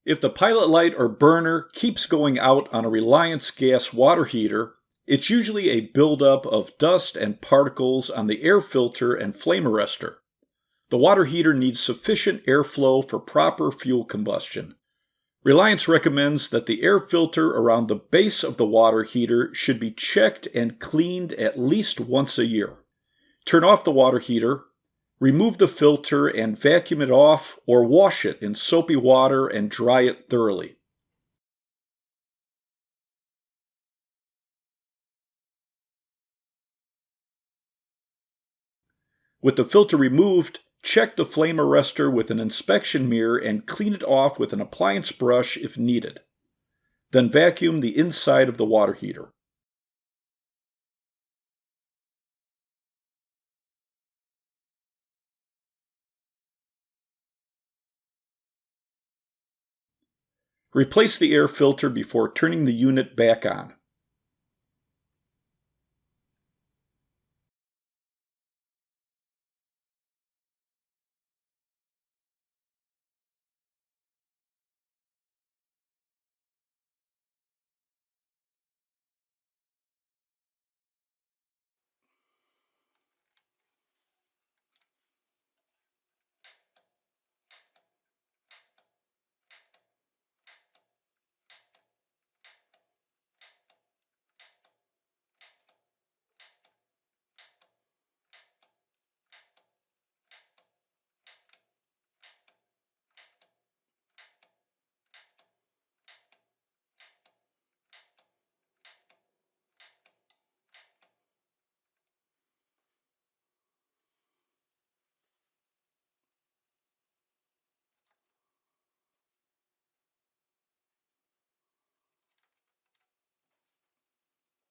If the pilot light or burner keeps going out on a Reliance gas water heater, it's usually a buildup of dust and particles on the air filter and flame arrestor. The water heater needs sufficient airflow for proper fuel combustion. Reliance recommends that the air filter around the base of the water heater should be checked and cleaned at least once a year. Turn off the water heater, remove the filter and vacuum it off or wash it in soapy water and dry it thoroughly. With the filter removed, check the flame arrestor with an inspection mirror and clean it off with an appliance brush if needed. Then vacuum the inside of the water heater. Replace the air filter before turning the unit back on.